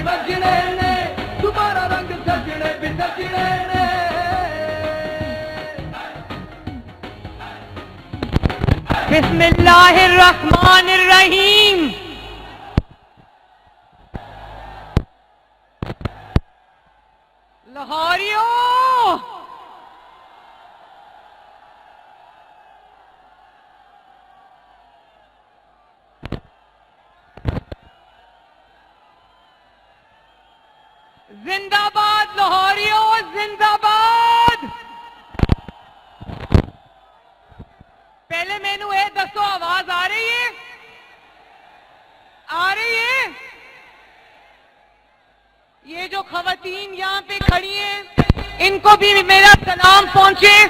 सजने ने, तुम्हारा रंग सजने भी सजने ने। बिस्मिल्लाहिर्रहमानिर्रहीम। लाहौरियों, जिंदाबाद लाहौरियों, जिंदाबाद। पहले मैनू ये दसो, आवाज आ रही है? आ रही है? ये जो खवातीन यहाँ पे खड़ी हैं, इनको भी मेरा सलाम पहुंचे।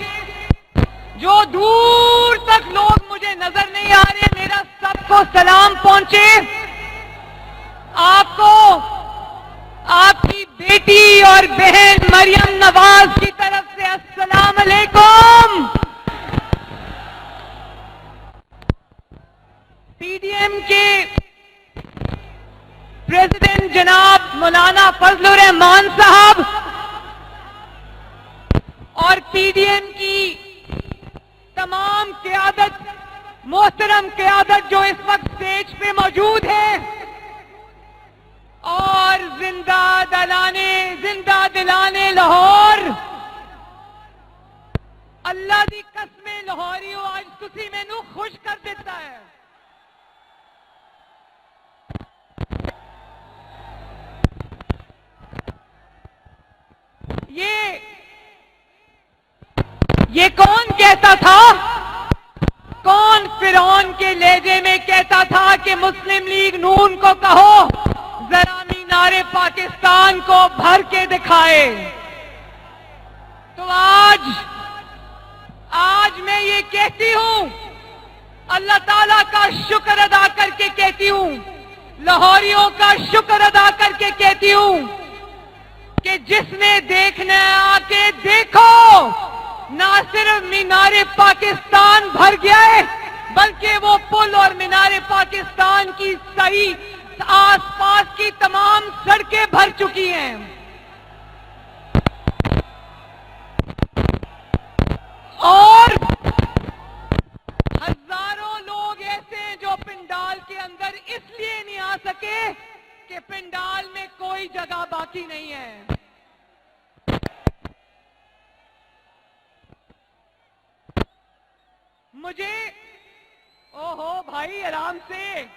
जो दूर तक लोग मुझे नजर नहीं आ रहे, मेरा सबको सलाम पहुंचे। आपको आपकी बेटी और बहन मरियम नवाज की तरफ से अस्सलाम अलैकुम। पीडीएम के प्रेसिडेंट जनाब मौलाना फजलुर रहमान साहब और पीडीएम की तमाम क़यादत, मोहतरम क़यादत जो इस वक्त स्टेज पे मौजूद है, और जिंदा दिलाने लाहौर। अल्लाह दी कसमें लाहौरियों, आज तुसी मैनू खुश कर देता है। ये कौन कहता था, कौन फिरौन के लहजे में कहता था कि मुस्लिम लीग नून को कहो जरा मीनारे पाकिस्तान को भर के दिखाए। तो आज मैं ये कहती हूं, अल्लाह ताला का शुक्र अदा करके कहती हूं, लाहौरियों का शुक्र अदा करके कहती हूं कि जिसने देखना है आके देखो। ना सिर्फ मीनारे पाकिस्तान भर गया है, बल्कि वो पुल और मीनारे पाकिस्तान की सही आसपास की तमाम सड़कें भर चुकी हैं। और हजारों लोग ऐसे हैं जो पंडाल के अंदर इसलिए नहीं आ सके कि पंडाल में कोई जगह बाकी नहीं है। मुझे ओहो भाई आराम से,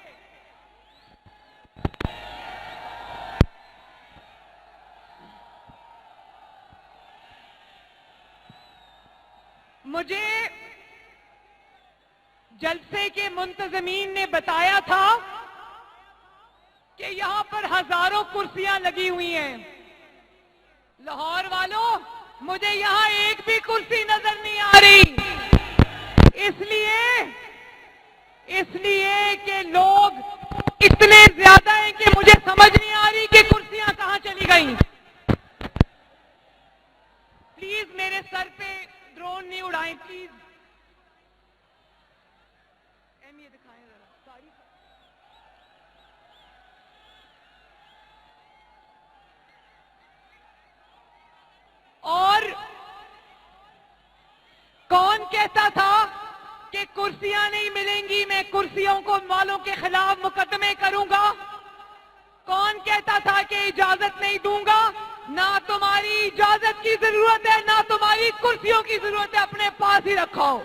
मुझे जलसे के मुंतजमीन ने बताया था कि यहां पर हजारों कुर्सियां लगी हुई हैं। लाहौर वालों, मुझे यहां एक भी कुर्सी नजर नहीं आ रही। इसलिए कि लोग इतने ज्यादा हैं कि मुझे समझ नहीं आ रही कि कुर्सियां कहां चली गई। प्लीज मेरे सर पे ड्रोन नहीं उड़ाएं, प्लीज। ये दिखाएं जरा सारी। और कौन कहता था कि कुर्सियां नहीं मिलेंगी, मैं कुर्सियों को वालों के खिलाफ मुकदमे करूंगा? कौन कहता था कि इजाजत नहीं दूंगा? ना तुम्हारी इजाजत की जरूरत है, ना तुम्हारी कुर्सियों की जरूरत है, अपने पास ही रखो।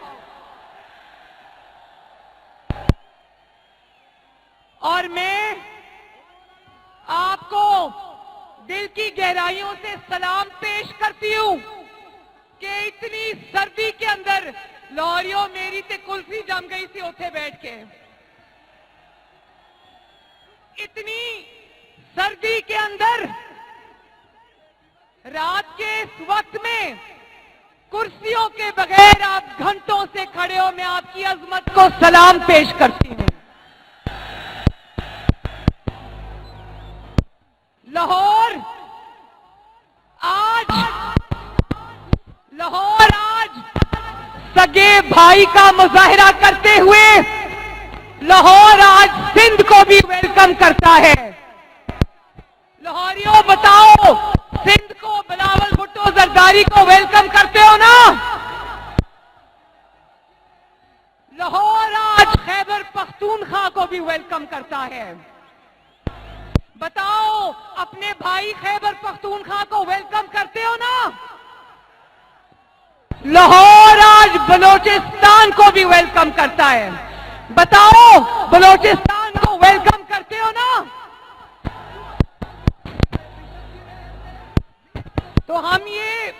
और मैं आपको दिल की गहराइयों से सलाम पेश करती हूं कि इतनी सर्दी के अंदर लाहौरियों, मेरी ते कुल्फी जम गई थी उठे बैठ के। इतनी सर्दी के अंदर रात के इस वक्त में कुर्सियों के बगैर आप घंटों से खड़े हो, मैं आपकी अजमत को सलाम पेश करती हूं। लाहौर आज सगे भाई का मुजाहिरा करते हुए लाहौर आज सिंध को भी वेलकम करता है। लाहौरियों बताओ, सिंध को बिलावल भुट्टो जरदारी को वेलकम करते हो ना? लाहौर आज खैबर पख्तूनख्वा को भी वेलकम करता है। बताओ, अपने भाई खैबर पख्तूनख्वा को वेलकम करते हो ना? लाहौर आज बलोचिस्तान को भी वेलकम करता है। बताओ, बलोचिस्तान को वेलकम करते हो ना? तो हम ये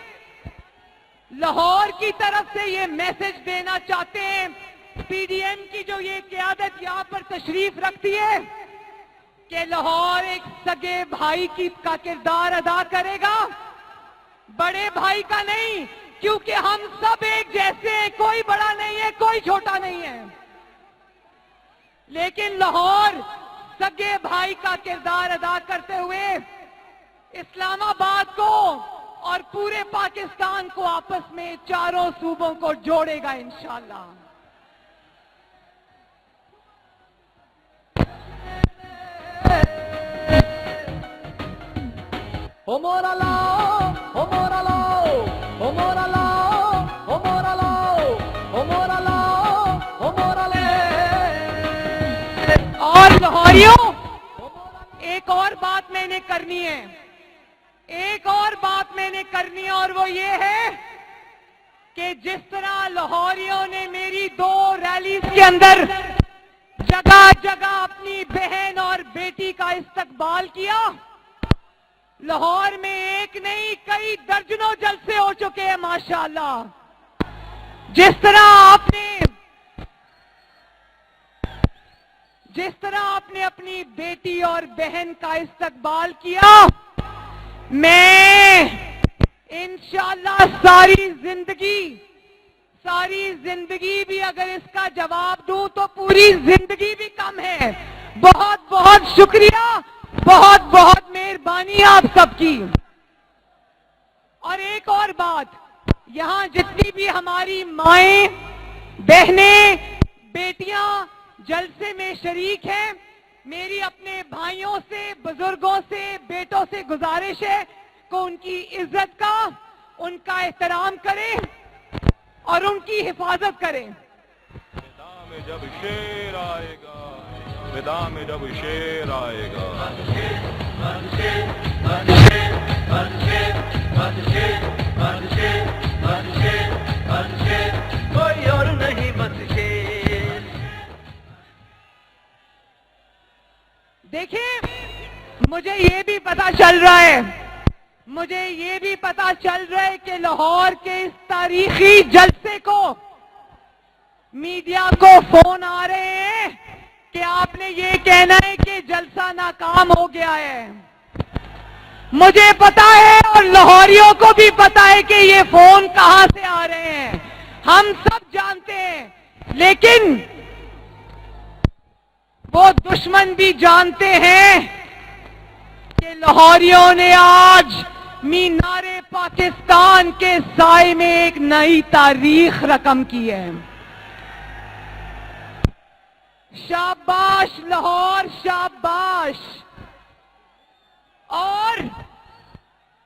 लाहौर की तरफ से ये मैसेज देना चाहते हैं, पीडीएम की जो ये क़यादत यहां पर तशरीफ रखती है, कि लाहौर एक सगे भाई का किरदार अदा करेगा, बड़े भाई का नहीं, क्योंकि हम सब एक जैसे हैं, कोई बड़ा नहीं है, कोई छोटा नहीं है। लेकिन लाहौर सगे भाई का किरदार अदा करते हुए इस्लामाबाद को और पूरे पाकिस्तान को आपस में चारों सूबों को जोड़ेगा इंशाअल्लाह। हो मोरा लाओ, हो मोरा लाओ, हो मोरा लाओ, हो मोरा लाओ, हो मोरा लाओ, हो मोरा ले। और लाहौरियों, एक और बात मैंने करनी है, एक और बात मैंने करनी है, और वो ये है कि जिस तरह लाहौरियों ने मेरी 2 रैलीज के अंदर जगह जगह अपनी बहन और बेटी का इस्तकबाल किया, लाहौर में एक नहीं कई दर्जनों जलसे हो चुके हैं माशाअल्लाह। जिस तरह आपने अपनी बेटी और बहन का इस्तकबाल किया, मैं इंशाअल्लाह सारी जिंदगी भी अगर इसका जवाब दूं तो पूरी जिंदगी भी कम है। बहुत बहुत शुक्रिया, बहुत बहुत मेहरबानी आप सबकी। और एक और बात, यहां जितनी भी हमारी माएं, बहनें, बेटियां जलसे में शरीक हैं, मेरी अपने भाइयों से, बुजुर्गों से, बेटों से गुजारिश है कि उनकी इज्जत का, उनका एहतराम करें और उनकी हिफाजत करें। विदा में जब शेर आएगा, विदा में जब शेर आएगा, कोई और नहीं बस शेर। देखिए, मुझे ये भी पता चल रहा है कि लाहौर के इस तारीखी जलसे को मीडिया को फोन आ रहे हैं कि आपने ये कहना है कि जलसा नाकाम हो गया है। मुझे पता है और लाहौरियों को भी पता है कि ये फोन कहां से आ रहे हैं, हम सब जानते हैं। लेकिन वो दुश्मन भी जानते हैं कि लाहौरियों ने आज मीनारे पाकिस्तान के साए में एक नई तारीख रकम की है। शाबाश लाहौर, शाबाश। और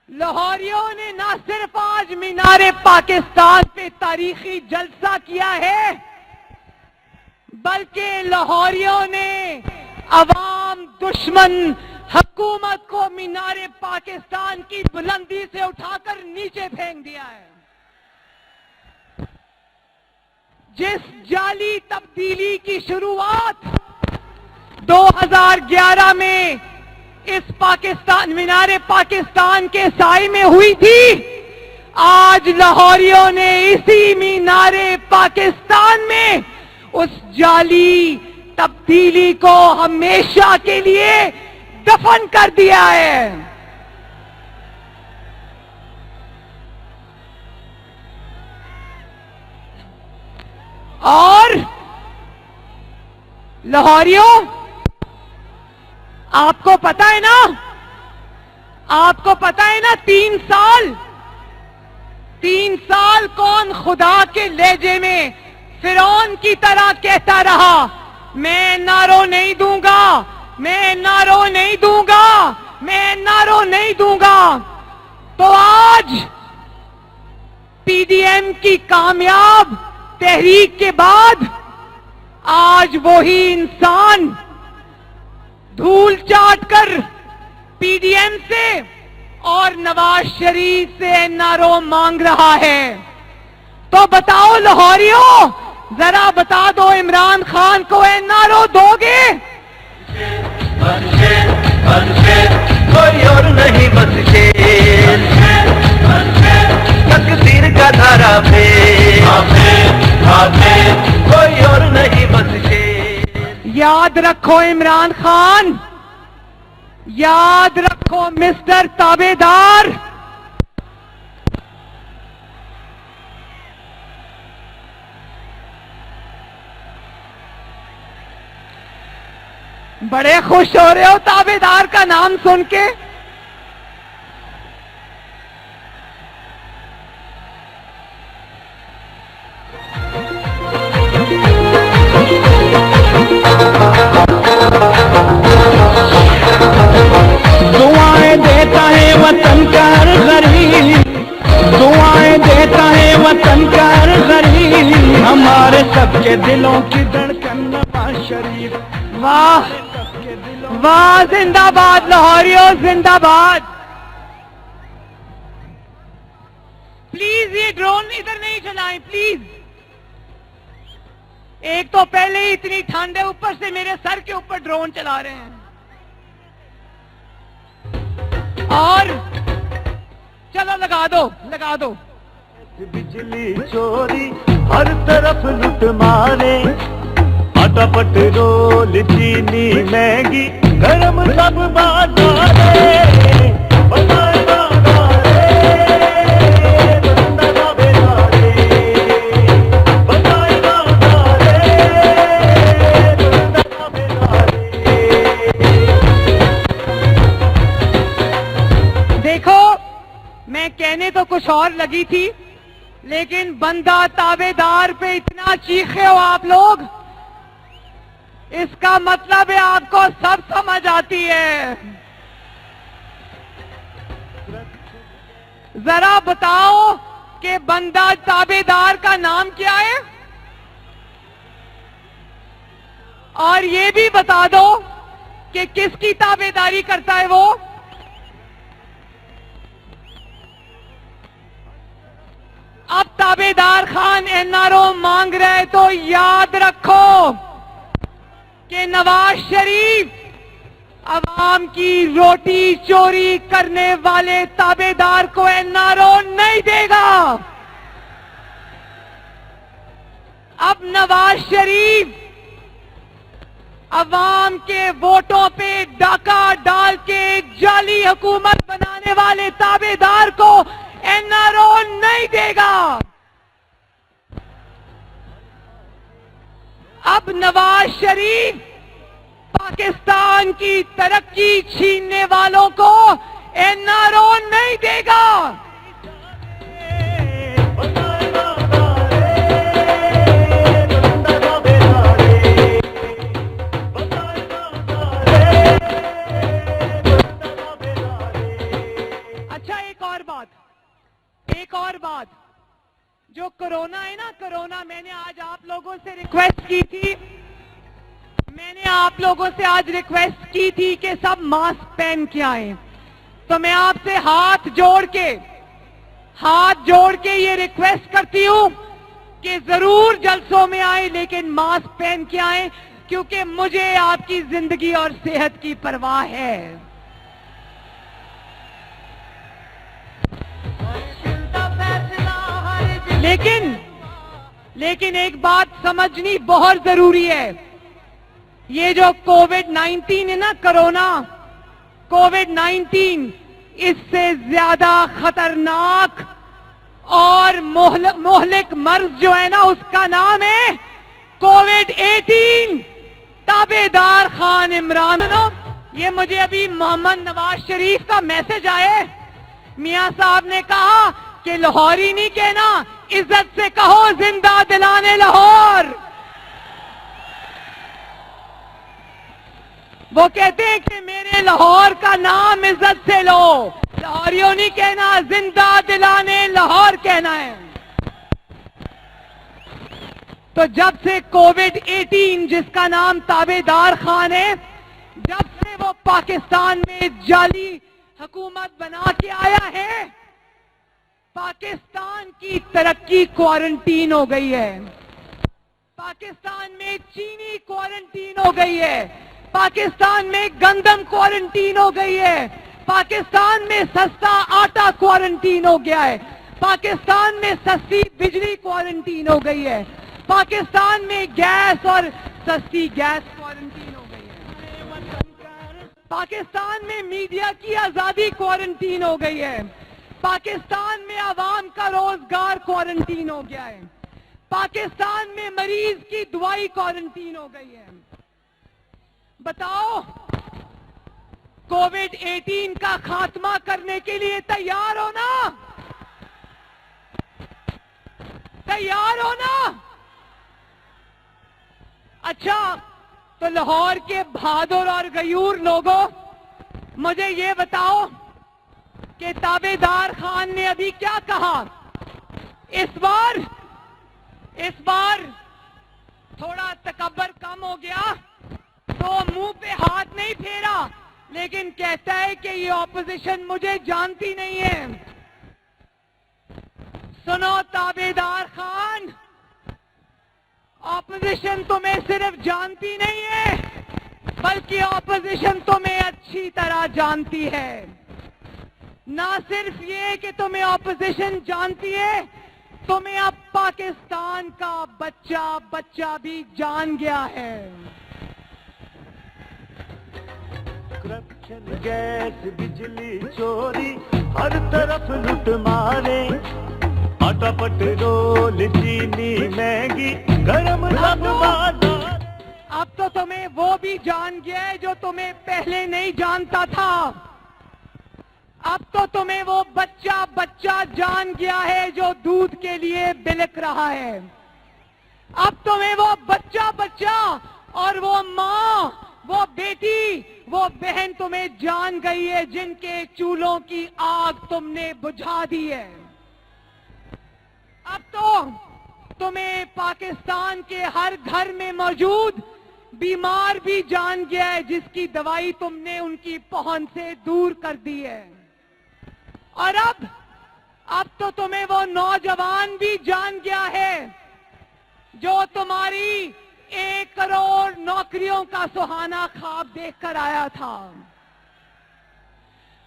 लाहौरियों ने ना सिर्फ आज मीनारे पाकिस्तान पे तारीखी जलसा किया है, बल्कि लाहौरियों ने अवाम दुश्मन हुकूमत को मीनारे पाकिस्तान की बुलंदी से उठाकर नीचे फेंक दिया है। जिस जाली तब्दीली की शुरुआत 2011 में इस मीनारे पाकिस्तान के साए में हुई थी, आज लाहौरियों ने इसी मीनारे पाकिस्तान में उस जाली तब्दीली को हमेशा के लिए दफन कर दिया है। और लाहौरियों, आपको पता है ना, 3 साल कौन खुदा के लहजे में फिरौन की तरह कहता रहा, मैं नारो नहीं दूंगा, मैं नारो नहीं दूंगा, मैं नारो आज पीडीएम की कामयाब तहरीक के बाद आज वही इंसान धूल चाटकर पीडीएम से और नवाज शरीफ से एनआरओ मांग रहा है। तो बताओ लाहौरियों, जरा बता दो इमरान खान को एनआरओ दोगे? कोई और नहीं बस शेर, तकदीर का धारा पे कोई और नहीं बस शेर। याद रखो इमरान खान, याद रखो मिस्टर ताबेदार, बड़े खुश हो रहे हो ताबेदार का नाम सुन के? दुआएं देता है वतन का हर गरीब, दुआएं देता है वतन का हर गरीब, हमारे सबके दिलों की धड़कन नवाज शरीफ। वाह वाह, जिंदाबाद लाहौरियों, जिंदाबाद। प्लीज ये ड्रोन इधर नहीं चलाएं प्लीज। एक तो पहले ही इतनी ठंड है, ऊपर से मेरे सर के ऊपर ड्रोन चला रहे हैं। और चलो लगा दो, लगा दो। बिजली चोरी हर तरफ लुट मारे, आटा पेट्रोल चीनी महंगी गरम सब बाजारे, देखो मैं कहने तो कुछ और लगी थी, लेकिन बंदा ताबेदार पे इतना चीखे हो आप लोग, इसका मतलब है आपको सब समझ आती है। जरा बताओ कि बंदा ताबेदार का नाम क्या है, और ये भी बता दो कि किसकी ताबेदारी करता है वो। अब ताबेदार खान एनआरओ मांग रहे तो याद रखो कि नवाज शरीफ अवाम की रोटी चोरी करने वाले ताबेदार को एनआरओ नहीं देगा। अब नवाज शरीफ अवाम के वोटों पे डाका डाल के जाली हुकूमत बनाने वाले ताबेदार को एनआरओ नहीं देगा। अब नवाज शरीफ पाकिस्तान की तरक्की छीनने वालों को एनआरओ नहीं देगा। अच्छा एक और बात, जो कोरोना है ना, कोरोना, मैंने आज आप लोगों से रिक्वेस्ट की थी, मैंने आप लोगों से आज रिक्वेस्ट की थी कि सब मास्क पहन के आए। तो मैं आपसे हाथ जोड़ के ये रिक्वेस्ट करती हूं कि जरूर जलसों में आए, लेकिन मास्क पहन के आए, क्योंकि मुझे आपकी जिंदगी और सेहत की परवाह है। लेकिन एक बात समझनी बहुत जरूरी है, ये जो कोविड-19 है ना, कोरोना कोविड-19, इससे ज्यादा खतरनाक और मोहलिक मर्ज जो है ना, उसका नाम है कोविड-18। ताबेदार खान इमरान, ये मुझे अभी मोहम्मद नवाज शरीफ का मैसेज आया, मियां साहब ने कहा कि लाहौरी नहीं कहना, इज्जत से कहो जिंदा दिलाने लाहौर। वो कहते हैं कि मेरे लाहौर का नाम इज्जत से लो। लाहौर लाहौरियों नहीं कहना, जिंदा दिलाने लाहौर कहना है। तो जब से कोविड-18 जिसका नाम ताबेदार खान है, जब से वो पाकिस्तान में जाली हुकूमत बना के आया है, पाकिस्तान की तरक्की क्वारंटीन हो गई है। पाकिस्तान में चीनी क्वारंटीन हो गई है, पाकिस्तान में गंदम क्वारंटीन हो गई है, पाकिस्तान में सस्ता आटा क्वारंटीन हो गया है, पाकिस्तान में सस्ती बिजली क्वारंटीन हो गई है, पाकिस्तान में गैस और सस्ती गैस क्वारंटीन हो गई है, पाकिस्तान में मीडिया की आजादी क्वारंटीन हो गई है, पाकिस्तान में आवाम का रोजगार क्वारंटीन हो गया है, पाकिस्तान में मरीज की दवाई क्वारंटीन हो गई है। बताओ, कोविड-18 का खात्मा करने के लिए तैयार हो ना? तैयार हो ना? अच्छा, तो लाहौर के बहादुर और गयूर लोगों, मुझे ये बताओ कि ताबेदार खान ने अभी क्या कहा? इस बार थोड़ा तकब्बर कम हो गया, तो मुंह पे हाथ नहीं फेरा, लेकिन कहता है कि ये ऑपोजिशन मुझे जानती नहीं है। सुनो ताबेदार खान, ऑपोजिशन तुम्हें सिर्फ जानती नहीं है, बल्कि ऑपोजिशन तुम्हें अच्छी तरह जानती है। ना सिर्फ ये कि तुम्हें ऑपोजिशन जानती है, तुम्हें अब पाकिस्तान का बच्चा बच्चा भी जान गया है। करप्शन, गैस, बिजली चोरी, हर तरफ लूट मारे, आटा पेट्रोल चीनी महंगी, गरम सब बाजार। अब तो तुम्हें वो भी जान गया है जो तुम्हें पहले नहीं जानता था। अब तो तुम्हें वो बच्चा बच्चा जान गया है जो दूध के लिए बिलक रहा है। अब तुम्हें वो बच्चा बच्चा और वो माँ, वो बेटी, वो बहन तुम्हें जान गई है जिनके चूल्हों की आग तुमने बुझा दी है। अब तो तुम्हें पाकिस्तान के हर घर में मौजूद बीमार भी जान गया है जिसकी दवाई तुमने उनकी पहुंच से दूर कर दी है। और अब तो तुम्हें वो नौजवान भी जान गया है जो तुम्हारी 1 करोड़ नौकरियों का सुहाना ख्वाब देखकर आया था,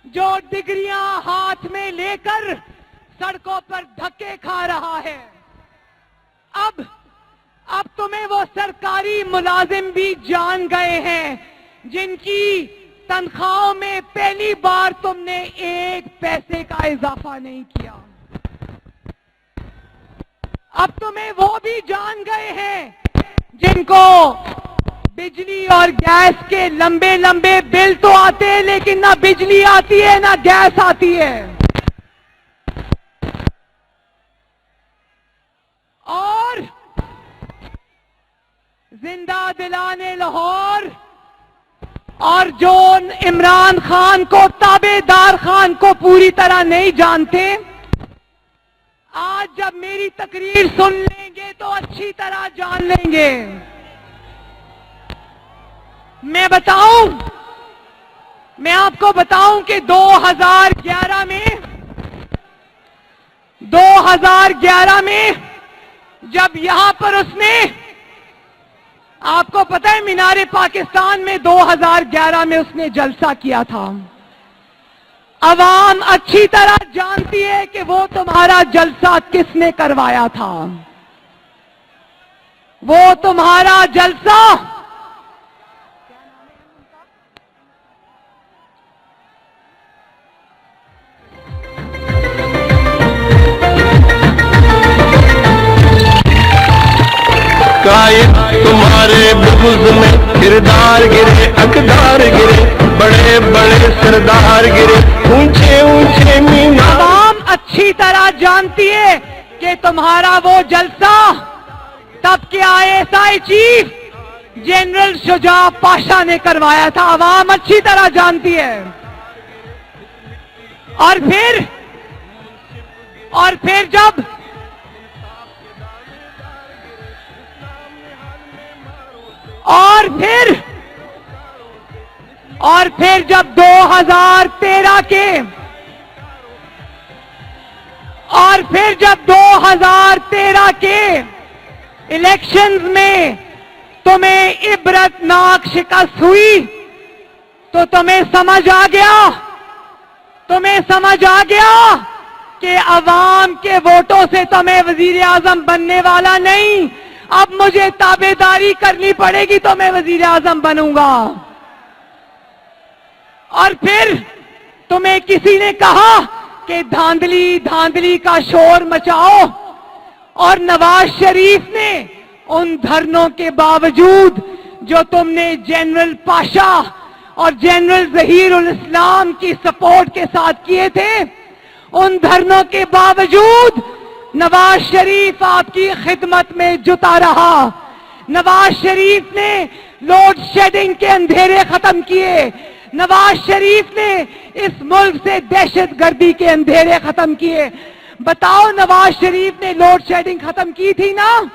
जो डिग्रियां हाथ में लेकर सड़कों पर धक्के खा रहा है। अब तुम्हें वो सरकारी मुलाजिम भी जान गए हैं जिनकी तनख्वाहों में पहली बार तुमने 1 पैसे का इजाफा नहीं किया। अब तुम्हें वो भी जान गए हैं जिनको बिजली और गैस के लंबे लंबे बिल तो आते हैं, लेकिन ना बिजली आती है ना गैस आती है। और जिंदा दिलाने लाहौर और जो इमरान खान को, ताबेदार खान को पूरी तरह नहीं जानते, आज जब मेरी तकरीर सुन लेंगे तो अच्छी तरह जान लेंगे। मैं आपको बताऊं कि 2011 में जब यहां पर उसने, आपको पता है मीनारे पाकिस्तान में 2011 में उसने जलसा किया था। अवाम अच्छी तरह जानती है कि वो तुम्हारा जलसा किसने करवाया था। वो तुम्हारा जलसा कायद तुम्हारे बुग़्ज़ में किरदार गिरे, अकदार गिरे, बड़े बड़े सरदार गिरे, ऊंचे ऊंचे मीनार। आवाम अच्छी तरह जानती है कि तुम्हारा वो जलसा तब के ISI chief general Shuja Pasha ने करवाया था। आवाम अच्छी तरह जानती है। और फिर जब 2013 के इलेक्शंस में तुम्हें इबरतनाक शिकस्त हुई तो तुम्हें समझ आ गया कि अवाम के वोटों से तो मैं वजीर आजम बनने वाला नहीं, अब मुझे ताबेदारी करनी पड़ेगी तो मैं वजीर आजम बनूंगा। और फिर तुम्हें किसी ने कहा कि धांधली का शोर मचाओ, और नवाज शरीफ ने उन धरनों के बावजूद जो तुमने जनरल पाशा और जनरल जहीरुल इस्लाम की सपोर्ट के साथ किए थे, उन धरनों के बावजूद नवाज शरीफ आपकी खिदमत में जुटा रहा। नवाज शरीफ ने लोड शेडिंग के अंधेरे खत्म किए। नवाज शरीफ ने इस मुल्क से दहशतगर्दी के अंधेरे खत्म किए। बताओ, नवाज शरीफ ने लोड शेडिंग खत्म की थी ना?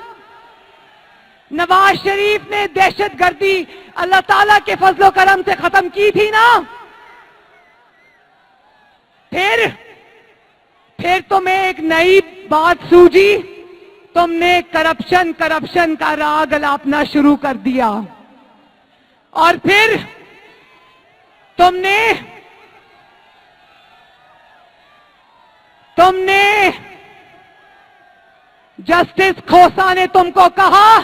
नवाज शरीफ ने दहशतगर्दी अल्लाह ताला के फजलो करम से खत्म की थी ना? फिर तुम्हें एक नई बात सूझी, तुमने करप्शन का राग अलापना शुरू कर दिया। और फिर तुमने जस्टिस खोसा ने तुमको कहा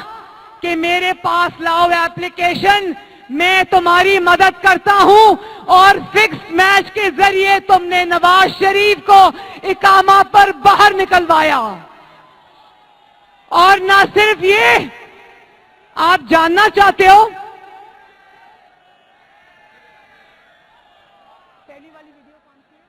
कि मेरे पास लाओ एप्लीकेशन, मैं तुम्हारी मदद करता हूं, और फिक्स मैच के जरिए तुमने नवाज शरीफ को इकामा पर बाहर निकलवाया। और ना सिर्फ ये, आप जानना चाहते हो, पहली वाली वीडियो कौन सी है?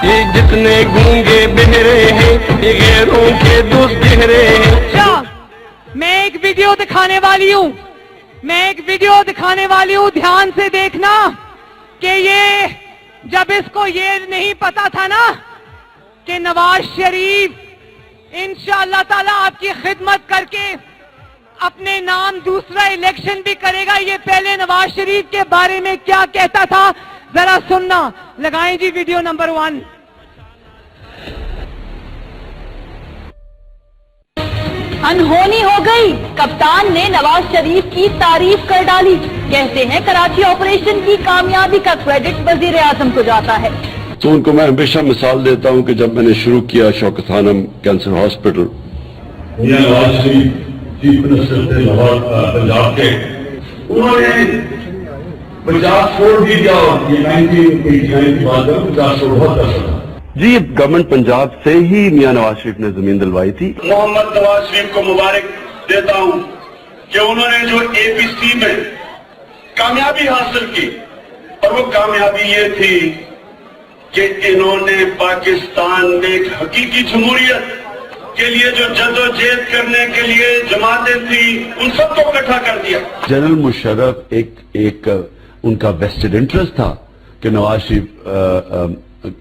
ये जितने गूंगे बहरे हैं, ये गैरों के दोस्त गहरे हैं। अच्छा, मैं एक वीडियो दिखाने वाली हूं, ध्यान से देखना कि ये जब इसको ये नहीं पता था ना कि नवाज शरीफ इंशाअल्लाह ताला आपकी खिदमत करके अपने नाम दूसरा इलेक्शन भी करेगा, ये पहले नवाज शरीफ के बारे में क्या कहता था, जरा सुनना। लगाएं जी वीडियो नंबर 1। अनहोनी हो गई, कप्तान ने नवाज शरीफ की तारीफ कर डाली। कहते हैं कराची ऑपरेशन की कामयाबी का क्रेडिट वजीर आजम को जाता है। तो उनको मैं हमेशा मिसाल देता हूं कि जब मैंने शुरू किया Shaukat Khanam cancer hospital, Nawaz Sharif chief minister थे लाहौर पंजाब के, उन्होंने पंजाब छोड़ भी दिया, और ये 1989 की बात है, पंजाब छोड़ बहुत कर सकता। जी, गवर्नमेंट पंजाब से ही मियां नवाज शरीफ ने जमीन दिलवाई थी। मोहम्मद नवाज शरीफ को मुबारक देता हूं कि उन्होंने जो एपीसी में कामयाबी हासिल की, और वो कामयाबी ये थी कि इन्होंने पाकिस्तान में एक हकीकी जमहूरियत के लिए जो जद्दोजहद करने के लिए जमातें थी, उन सबको इकट्ठा कर दिया। जनरल मुशर्रफ एक उनका वेस्टेड इंटरेस्ट था कि नवाज शरीफ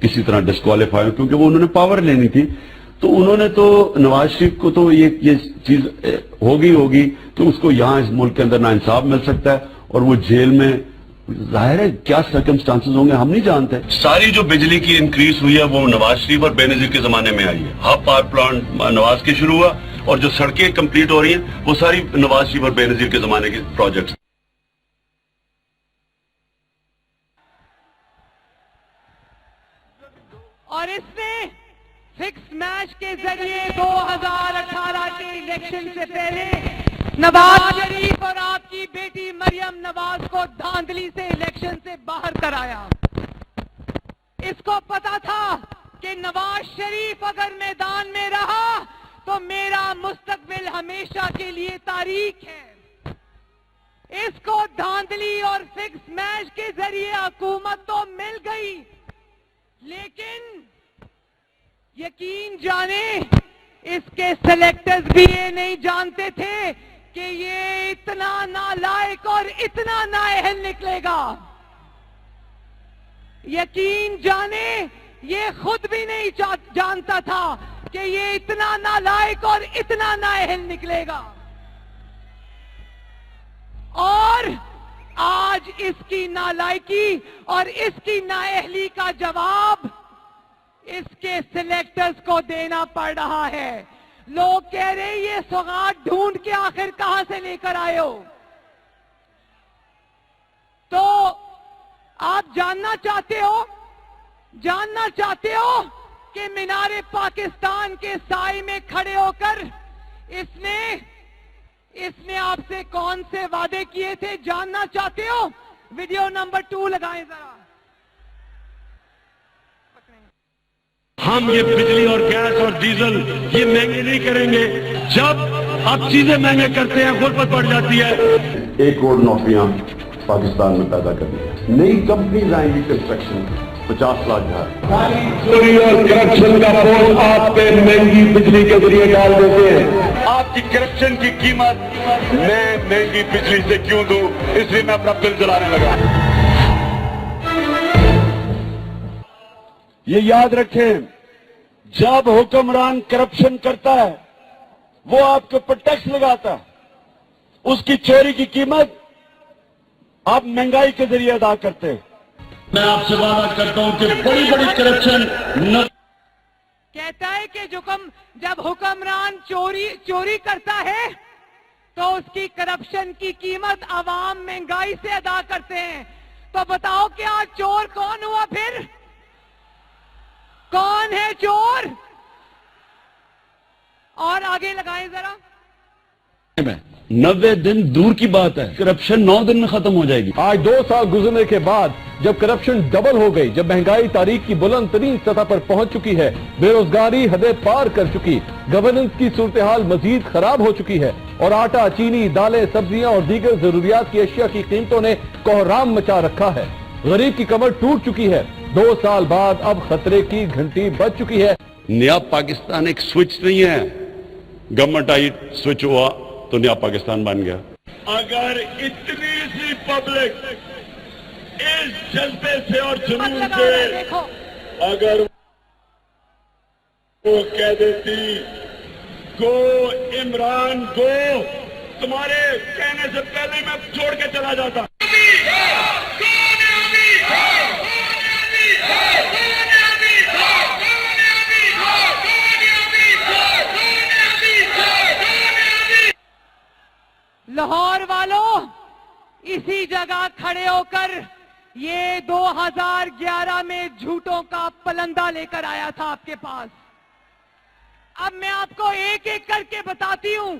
किसी तरह डिस्क्वालीफाई, क्योंकि वो उन्होंने पावर लेनी थी। तो उन्होंने तो नवाज शरीफ को तो ये चीज होगी तो उसको यहाँ इस मुल्क के अंदर ना इंसाफ मिल सकता है, और वो जेल में, जाहिर है क्या सर्कमस्टांसेस होंगे हम नहीं जानते। सारी जो बिजली की इंक्रीज हुई है वो नवाज शरीफ और बेनजीर के जमाने में आई है। हाफ पावर प्लांट नवाज के शुरू हुआ, और जो सड़कें कंप्लीट हो रही हैं वो सारी नवाज शरीफ और बेनजीर के जमाने के प्रोजेक्ट्स। और इसने फिक्स मैच के जरिए 2018 के इलेक्शन से पहले नवाज शरीफ और आपकी बेटी मरियम नवाज को धांधली से इलेक्शन से बाहर कराया। इसको पता था कि नवाज शरीफ अगर मैदान में रहा तो मेरा मुस्तकबिल हमेशा के लिए तारीख है। इसको धांधली और फिक्स मैच के जरिए हुकूमत तो मिल गई, लेकिन यकीन जाने इसके सेलेक्टर्स भी ये नहीं जानते थे कि ये इतना नालायक और इतना नाअहल निकलेगा। यकीन जाने ये खुद भी नहीं जानता था कि ये इतना नालायक और इतना नाअहल निकलेगा। और आज इसकी नालायकी और इसकी नाअहली का जवाब इसके सिलेक्टर्स को देना पड़ रहा है। लोग कह रहे ये सौगात ढूंढ के आखिर कहां से लेकर आए हो। तो आप जानना चाहते हो कि मीनारे पाकिस्तान के साए में खड़े होकर इसने आपसे कौन से वादे किए थे, जानना चाहते हो? वीडियो नंबर 2 लगाएं जरा। हम ये बिजली और गैस और डीजल ये महंगे नहीं करेंगे। जब आप चीजें महंगे करते हैं गुर्बत बढ़ जाती है। 1 करोड़ नौकरियां पाकिस्तान में पैदा करनी है। नई कंपनीज आएंगी, कंस्ट्रक्शन 50 लाख घर। चोरी और करप्शन का बोझ आप पे महंगी बिजली के जरिए डाल देते हैं। आपकी करप्शन की कीमत मैं महंगी बिजली से क्यों दूं, इसलिए मैं अपना बिल जलाने लगा। ये याद रखें, जब हुक्मरान करप्शन करता है वो आपके ऊपर टैक्स लगाता है, उसकी चोरी की कीमत आप महंगाई के जरिए अदा करते हैं। मैं आपसे वादा करता हूं कि बड़ी बड़ी करप्शन न कहता है कि जब हुक्मरान चोरी करता है तो उसकी करप्शन की कीमत आवाम महंगाई से अदा करते हैं। तो बताओ कि आज चोर कौन हुआ? फिर कौन है चोर? और आगे लगाएं जरा। 90 दिन दूर की बात है, करप्शन 9 दिन में खत्म हो जाएगी। आज 2 साल गुजरने के बाद जब करप्शन डबल हो गई, जब महंगाई तारीख की बुलंद तरीन सतह पर पहुंच चुकी है, बेरोजगारी हदें पार कर चुकी, गवर्नेंस की सूरत हाल मजीद खराब हो चुकी है और आटा, चीनी, दालें, सब्जियां और दीगर जरूरियात की अशिया की कीमतों ने कोहराम मचा रखा है। गरीब की कमर टूट चुकी है। 2 साल बाद अब खतरे की घंटी बज चुकी है। नया पाकिस्तान एक स्विच नहीं है, गवर्नमेंट आई स्विच हुआ तो नया पाकिस्तान बन गया। अगर इतनी सी पब्लिक इस जज्बे से और जुनून से अगर वो कह देती गो इमरान गो, तुम्हारे कहने से पहले मैं छोड़ के चला जाता। लाहौर वालों, इसी जगह खड़े होकर ये 2011 में झूठों का पलंदा लेकर आया था आपके पास। अब मैं आपको एक एक करके बताती हूं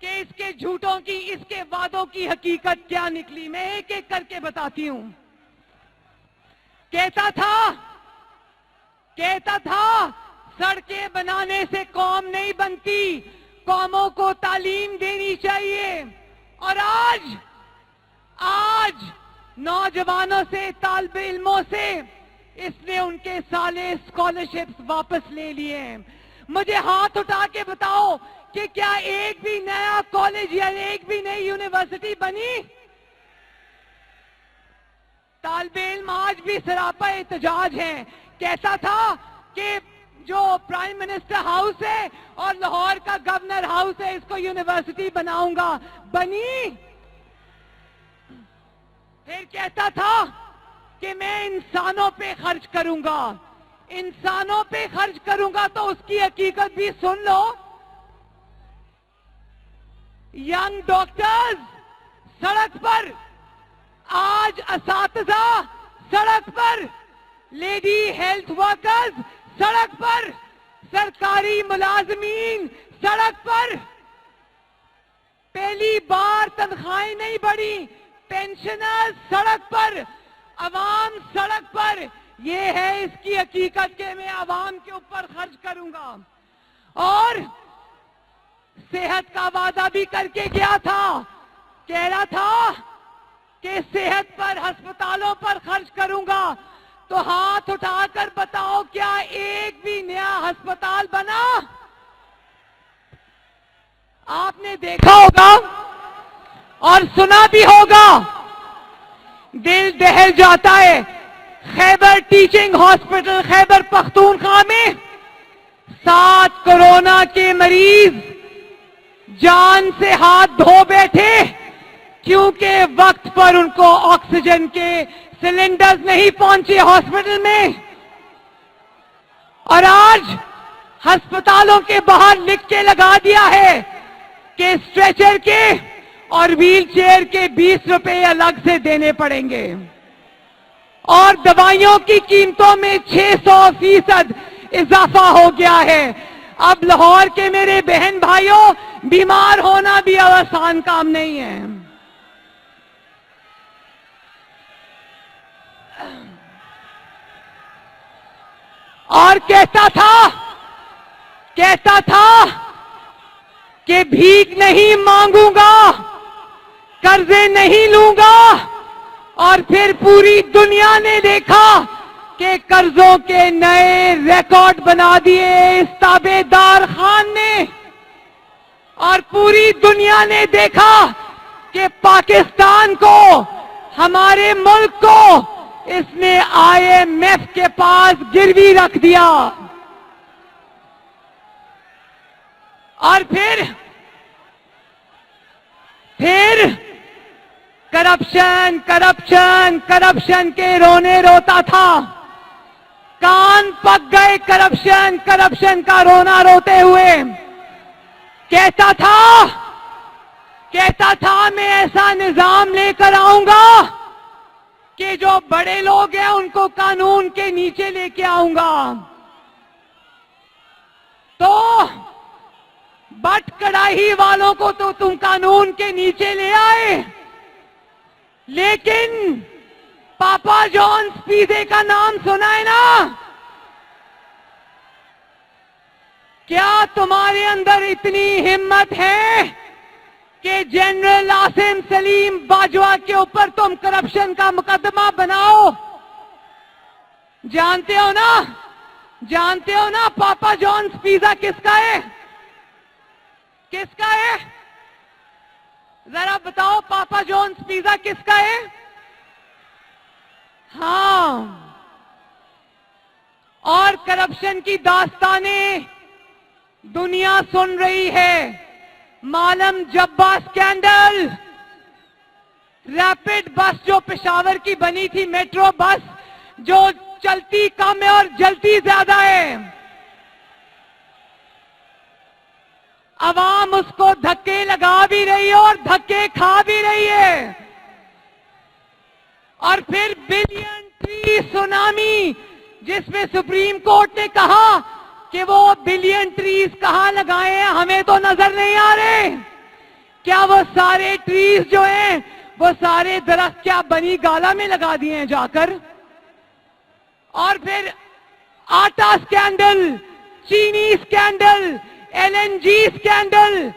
कि इसके झूठों की, इसके वादों की हकीकत क्या निकली। मैं एक एक करके बताती हूं। कहता था सड़कें बनाने से कौम नहीं बनती, कौमों को तालीम देनी चाहिए। और आज नौजवानों से, तालिबे इल्मों से इसने उनके साले स्कॉलरशिप्स वापस ले लिए हैं। मुझे हाथ उठा के बताओ कि क्या एक भी नया कॉलेज या एक भी नई यूनिवर्सिटी बनी? तालिबे इल्म आज भी सरापा एहतजाज हैं। कहता था कि जो प्राइम मिनिस्टर हाउस है और लाहौर का गवर्नर हाउस है, इसको यूनिवर्सिटी बनाऊंगा, बनी? फिर कहता था कि मैं इंसानों पे खर्च करूंगा, इंसानों पे खर्च करूंगा। तो उसकी हकीकत भी सुन लो। यंग डॉक्टर्स सड़क पर, आज असातिज़ा सड़क पर, लेडी हेल्थ वर्कर्स सड़क पर, सरकारी मुलाजमीन सड़क पर। पहली बार तनख्वाहें नहीं बढ़ी, पेंशनर्स सड़क पर, अवाम सड़क पर। ये है इसकी हकीकत के मैं अवाम के ऊपर खर्च करूंगा। और सेहत का वादा भी करके गया था। कह रहा था कि सेहत पर, अस्पतालों पर खर्च करूंगा। तो हाथ उठाकर बताओ, क्या एक भी नया अस्पताल बना? आपने देखा होगा और सुना भी होगा, दिल दहल जाता है। खैबर टीचिंग हॉस्पिटल खैबर पख्तूनख्वा में 7 कोरोना के मरीज जान से हाथ धो बैठे, क्योंकि वक्त पर उनको ऑक्सीजन के सिलेंडर्स नहीं पहुंचे हॉस्पिटल में। और आज अस्पतालों के बाहर लिख के लगा दिया है कि स्ट्रेचर के और व्हील चेयर के 20 रुपए अलग से देने पड़ेंगे, और दवाइयों की कीमतों में 600% इजाफा हो गया है। अब लाहौर के मेरे बहन भाइयों, बीमार होना भी आसान काम नहीं है। और कहता था कि भीख नहीं मांगूंगा, कर्जे नहीं लूंगा, और फिर पूरी दुनिया ने देखा कि कर्जों के नए रिकॉर्ड बना दिए इस ताबेदार खान ने, और पूरी दुनिया ने देखा कि पाकिस्तान को, हमारे मुल्क को इसने IMF के पास गिरवी रख दिया। और फिर करप्शन के रोने रोता था। कान पक गए करप्शन का रोना रोते हुए। कहता था मैं ऐसा निजाम लेकर आऊंगा कि जो बड़े लोग हैं उनको कानून के नीचे लेके आऊंगा। तो बट कड़ाही वालों को तो तुम कानून के नीचे ले आए, लेकिन पापा जॉन्स पिज़्ज़ा का नाम सुना है ना? क्या तुम्हारे अंदर इतनी हिम्मत है कि जनरल आसिम सलीम बाजवा के ऊपर तुम करप्शन का मुकदमा बनाओ? जानते हो ना पापा जॉन्स पिज़्ज़ा किसका है? जरा बताओ, पापा जॉन्स पिज़्ज़ा किसका है? हाँ, और करप्शन की दास्तानें दुनिया सुन रही है। मालम जब्बा स्कैंडल, रैपिड बस जो पेशावर की बनी थी, मेट्रो बस जो चलती कम है और जलती ज्यादा है, अवाम उसको धक्के लगा भी रही है और धक्के खा भी रही है। और फिर बिलियन ट्री सुनामी, जिसमें सुप्रीम कोर्ट ने कहा कि वो बिलियन ट्रीज कहां लगाए हैं, हमें तो नजर नहीं आ रहे। क्या वो सारे ट्रीज जो हैं, वो सारे दरख्त क्या बनी गाला में लगा दिए हैं जाकर? और फिर आटा स्कैंडल, चीनी स्कैंडल, LNG स्कैंडल,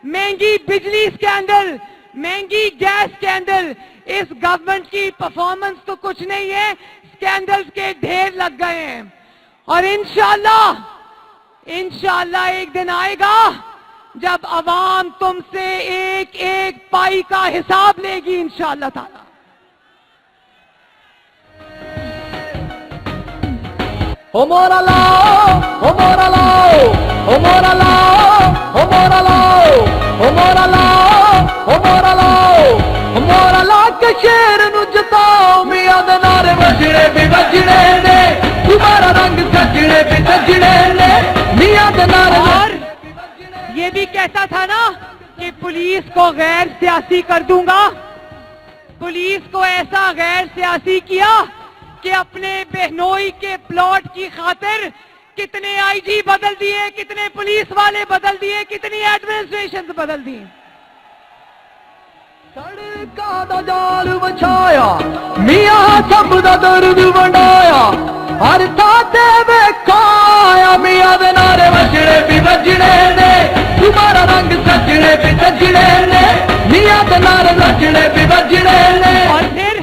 महंगी बिजली स्कैंडल, महंगी गैस स्कैंडल। इस गवर्नमेंट की परफॉर्मेंस तो कुछ नहीं है, स्कैंडल्स के ढेर लग गए हैं। और इंशाल्लाह एक दिन आएगा जब अवाम तुमसे एक एक पाई का हिसाब लेगी, इंशाल्लाह ताला। हो मोरा लाओ, हो मोरा लाओ, हो मोरा लाओ, हो मोरा लाओ, हो मोरा लाओ, हो मोरा लाओ, हो मोरा ला के शेर नु जताओ, मियां दे नारे वजने भी वजने ने, तुम्हारा रंग सजने भी सजने ने, मियां दे नारे। और ये भी कहता था ना कि पुलिस को गैर सियासी कर दूंगा। पुलिस को ऐसा गैर सियासी किया कि अपने बहनोई के प्लॉट की खातिर कितने IG बदल दिए, कितने पुलिस वाले बदल दिए, कितनी एडमिनिस्ट्रेशन बदल दी। सड़का दा जाल बछाया, मियां सब दा दर्द वंडाया, हर थाते वेखाया, मियां दे नारे वजने भी वजने ने, तुम्हारा रंग सजने भी सजने ने, मियां दे नारे वजने भी वजने ने। और फिर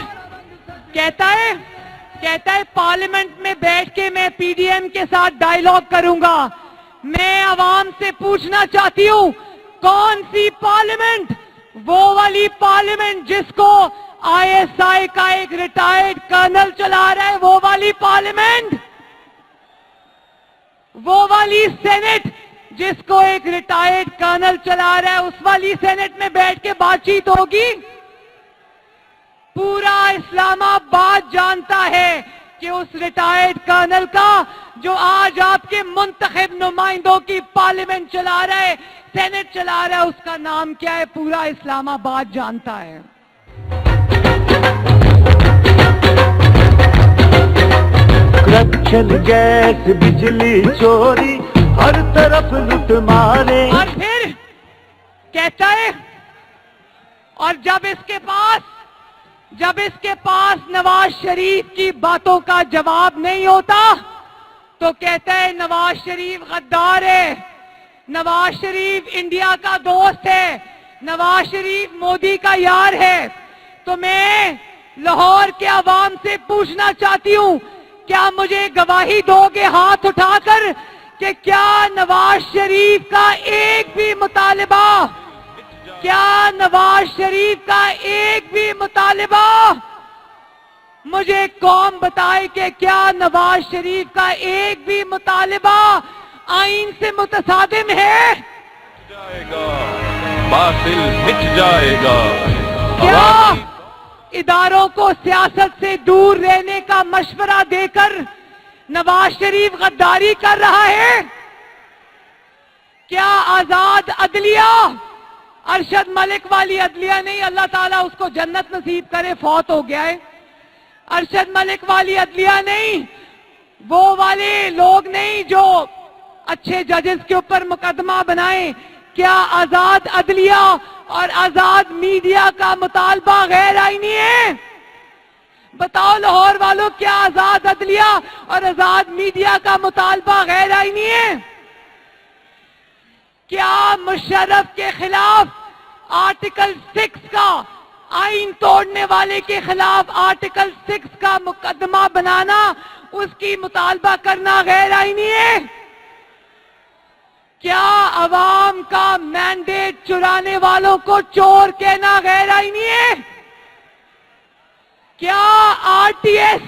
कहता कहता है पार्लियामेंट में बैठ के मैं पीडीएम के साथ डायलॉग करूंगा। मैं आवाम से पूछना चाहती हूं, कौन सी पार्लियामेंट? वो वाली पार्लियामेंट जिसको आईएसआई का एक रिटायर्ड कर्नल चला रहा है, वो वाली पार्लियामेंट? वो वाली सेनेट जिसको एक रिटायर्ड कर्नल चला रहा है, उस वाली सेनेट में बैठ के बातचीत होगी? पूरा इस्लामाबाद जानता है कि उस रिटायर्ड कर्नल का, जो आज आपके मुंतखब नुमाइंदों की पार्लियामेंट चला रहा है, सेनेट चला रहा है, उसका नाम क्या है? पूरा इस्लामाबाद जानता है। करप्शन, गैस, बिजली चोरी, हर तरफ लूट मारे। और फिर कहता है, और जब इसके पास नवाज शरीफ की बातों का जवाब नहीं होता तो कहता है नवाज शरीफ गद्दार है, नवाज शरीफ इंडिया का दोस्त है, नवाज शरीफ मोदी का यार है। तो मैं लाहौर के अवाम से पूछना चाहती हूं, क्या मुझे गवाही दोगे हाथ उठाकर कि क्या नवाज शरीफ का एक भी मुतालिबा, क्या नवाज शरीफ का एक भी मुतालिबा, मुझे कौम बताए कि क्या नवाज शरीफ का एक भी मुतालिबा आईन से मुतसादिम है? जाएगा, बातिल मिट जाएगा। क्या इदारों को सियासत से दूर रहने का मशवरा देकर नवाज शरीफ गद्दारी कर रहा है? क्या आजाद अदलिया, अरशद मलिक वाली अदलिया नहीं, अल्लाह ताला उसको जन्नत नसीब करे, फौत हो गया है, अरशद मलिक वाली अदलिया नहीं, वो वाले लोग नहीं जो अच्छे जजेस के ऊपर मुकदमा बनाए, क्या आजाद अदलिया और आजाद मीडिया का मुतालबा गैर आईनी है? बताओ लाहौर वालों, क्या आजाद अदलिया और आजाद मीडिया का मुतालबा गैर आईनी है? क्या मुशर्रफ के खिलाफ आर्टिकल 6 का, आईन तोड़ने वाले के खिलाफ आर्टिकल 6 का मुकदमा बनाना, उसकी मुतालबा करना गैर आईनी है? क्या अवाम का मैंडेट चुराने वालों को चोर कहना गैर आईनी है? क्या आरटीएस,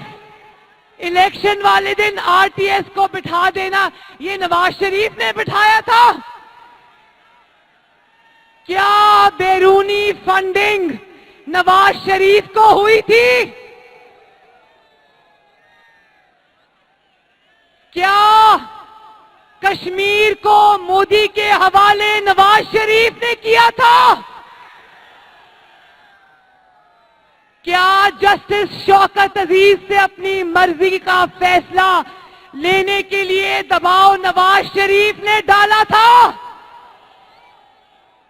इलेक्शन वाले दिन आरटीएस को बिठा देना, ये नवाज शरीफ ने बिठाया था? क्या बैरूनी फंडिंग नवाज शरीफ को हुई थी? क्या कश्मीर को मोदी के हवाले नवाज शरीफ ने किया था? क्या जस्टिस शौकत अजीज से अपनी मर्जी का फैसला लेने के लिए दबाव नवाज शरीफ ने डाला था?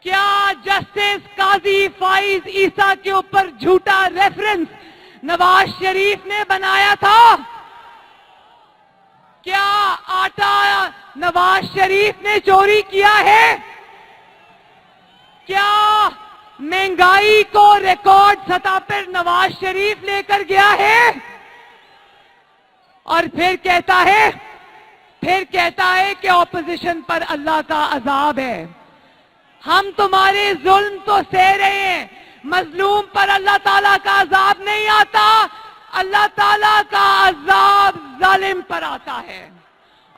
क्या जस्टिस काजी फाइज ईसा के ऊपर झूठा रेफरेंस नवाज शरीफ ने बनाया था? क्या आटा नवाज शरीफ ने चोरी किया है? क्या महंगाई को रिकॉर्ड सतह पर नवाज शरीफ लेकर गया है? और फिर कहता है कि ऑपोजिशन पर अल्लाह का अजाब है। हम तुम्हारे जुल्म तो सह रहे हैं, मजलूम पर अल्लाह ताला का अजाब नहीं आता, अल्लाह ताला का अजाब जालिम पर आता है।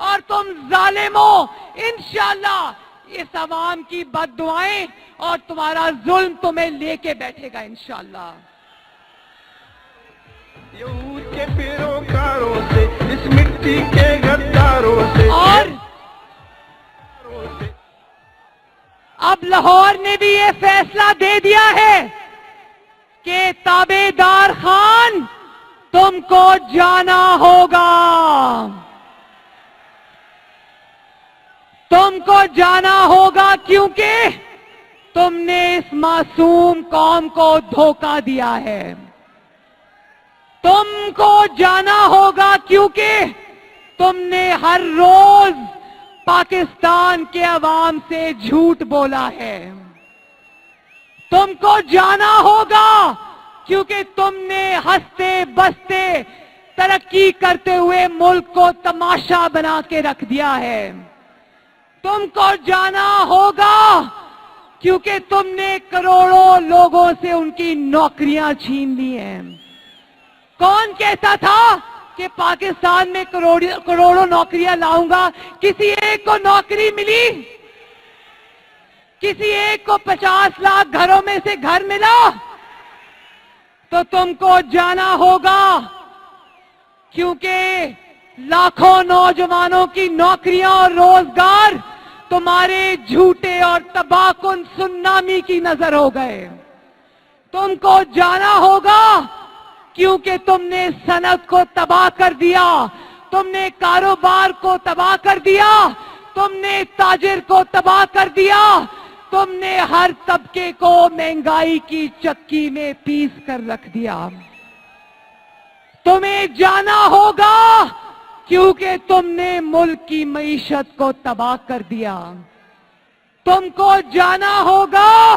और तुम जालिमों, इंशाअल्लाह इस अवाम की बद्दुआएं और तुम्हारा जुल्म तुम्हें लेके बैठेगा इंशाअल्लाह। यूं के पैरोकारों से, इस मिट्टी के गद्दारों से, और अब लाहौर ने भी ये फैसला दे दिया है कि ताबेदार खान तुमको जाना होगा, तुमको जाना होगा, क्योंकि तुमने इस मासूम कौम को धोखा दिया है। तुमको जाना होगा क्योंकि तुमने हर रोज पाकिस्तान के अवाम से झूठ बोला है। तुमको जाना होगा क्योंकि तुमने हंसते बसते तरक्की करते हुए मुल्क को तमाशा बना के रख दिया है। तुमको जाना होगा क्योंकि तुमने करोड़ों लोगों से उनकी नौकरियां छीन ली हैं। कौन कहता था कि पाकिस्तान में करोड़ों नौकरियां लाऊंगा? किसी एक को नौकरी मिली? किसी एक को 50 लाख घरों में से घर मिला? तो तुमको जाना होगा क्योंकि लाखों नौजवानों की नौकरियां और रोजगार तुम्हारे झूठे और तबाहकुन सुनामी की नजर हो गए। तुमको जाना होगा क्योंकि तुमने सनत को तबाह कर दिया, तुमने कारोबार को तबाह कर दिया, तुमने ताजिर को तबाह कर दिया, तुमने हर तबके को महंगाई की चक्की में पीस कर रख दिया। तुम्हें जाना होगा क्योंकि तुमने मुल्क की मईशत को तबाह कर दिया। तुमको जाना होगा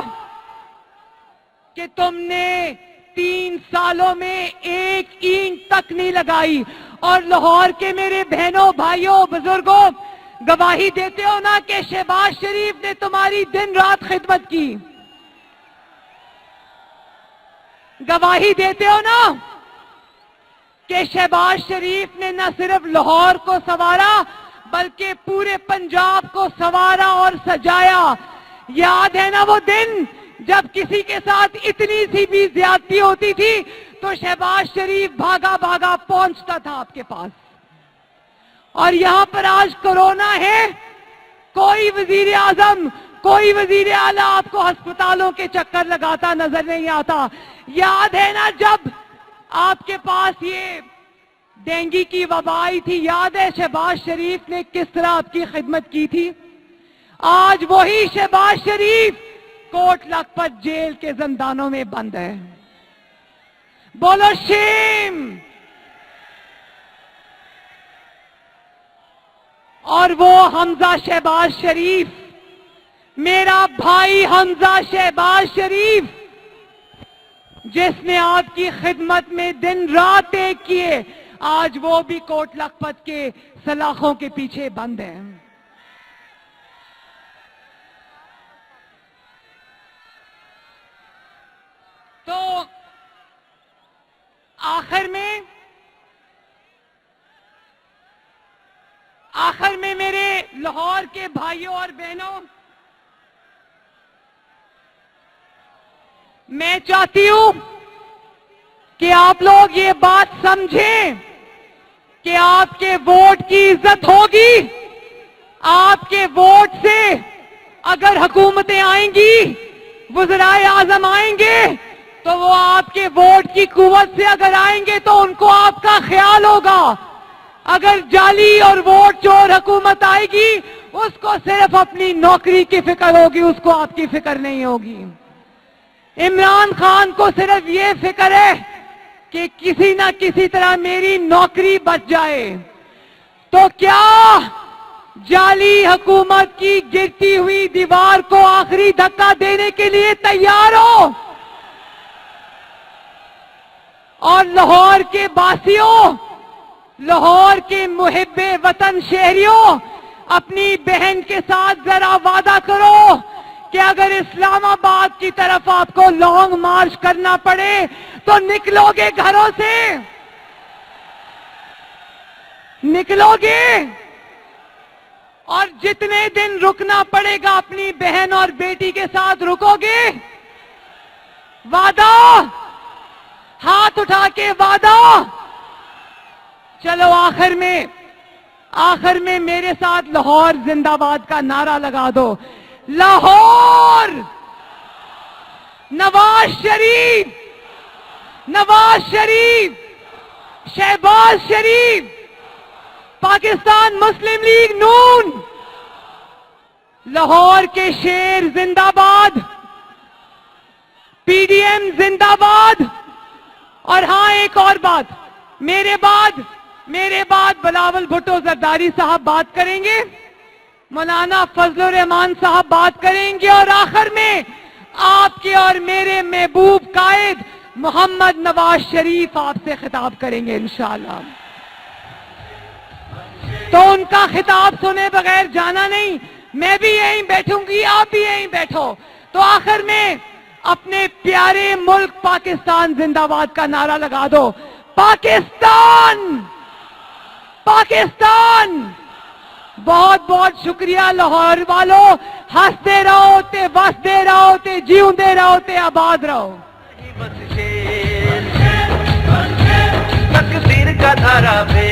कि तुमने 3 सालों में एक ईंट तक नहीं लगाई। और लाहौर के मेरे बहनों, भाइयों, बुजुर्गों, गवाही देते हो ना कि शहबाज शरीफ ने तुम्हारी दिन रात खिदमत की। गवाही देते हो ना कि शहबाज शरीफ ने न सिर्फ लाहौर को संवारा बल्कि पूरे पंजाब को संवारा और सजाया। याद है ना वो दिन जब किसी के साथ इतनी सी भी ज्यादती होती थी तो शहबाज शरीफ भागा भागा पहुंचता था आपके पास। और यहां पर आज कोरोना है, कोई वजीर आजम, कोई वजीर आला आपको अस्पतालों के चक्कर लगाता नजर नहीं आता। याद है ना जब आपके पास ये डेंगू की वबा आई थी? याद है शहबाज शरीफ ने किस तरह आपकी खिदमत की थी? आज वही शहबाज शरीफ कोट लखपत जेल के जिंदानों में बंद है। बोलो शेम। और वो हमजा शहबाज शरीफ, मेरा भाई हमजा शहबाज शरीफ, जिसने आपकी खिदमत में दिन रात एक किए, आज वो भी कोट लखपत के सलाखों के पीछे बंद है। तो आखिर में मेरे लाहौर के भाइयों और बहनों, मैं चाहती हूं कि आप लोग ये बात समझें कि आपके वोट की इज्जत होगी। आपके वोट से अगर हुकूमतें आएंगी, वज़राए आज़म आएंगे, तो वो आपके वोट की कुव्वत से अगर आएंगे तो उनको आपका ख्याल होगा। अगर जाली और वोट चोर हुकूमत आएगी, उसको सिर्फ अपनी नौकरी की फिक्र होगी, उसको आपकी फिक्र नहीं होगी। इमरान खान को सिर्फ ये फिक्र है कि किसी ना किसी तरह मेरी नौकरी बच जाए। तो क्या जाली हुकूमत की गिरती हुई दीवार को आखिरी धक्का देने के लिए तैयार हो? और लाहौर के बासियों, लाहौर के मुहिब्बे वतन शहरियों, अपनी बहन के साथ जरा वादा करो कि अगर इस्लामाबाद की तरफ आपको लॉन्ग मार्च करना पड़े तो निकलोगे, घरों से निकलोगे। और जितने दिन रुकना पड़ेगा अपनी बहन और बेटी के साथ रुकोगे। वादा, हाथ उठा के वादा। चलो आखिर में मेरे साथ लाहौर जिंदाबाद का नारा लगा दो। लाहौर, नवाज शरीफ, नवाज शरीफ, शहबाज शरीफ, पाकिस्तान मुस्लिम लीग नून, लाहौर के शेर जिंदाबाद, पीडीएम जिंदाबाद। और हां, एक और बात, मेरे बाद बिलावल भुट्टो जरदारी साहब बात करेंगे, मौलाना फजलुर रहमान साहब बात करेंगे, और आखिर में आपके और मेरे महबूब कायद मोहम्मद नवाज शरीफ आपसे खिताब करेंगे इंशाअल्लाह। तो उनका खिताब सुने बगैर जाना नहीं। मैं भी यहीं बैठूंगी, आप भी यहीं बैठो। तो आखिर में अपने प्यारे मुल्क पाकिस्तान जिंदाबाद का नारा लगा दो। पाकिस्तान, पाकिस्तान। बहुत बहुत शुक्रिया लाहौर वालों। हंसते रहो ते बसते रहो ते जीउंदे रहो ते आबाद रहो। तकदीर का धारा पे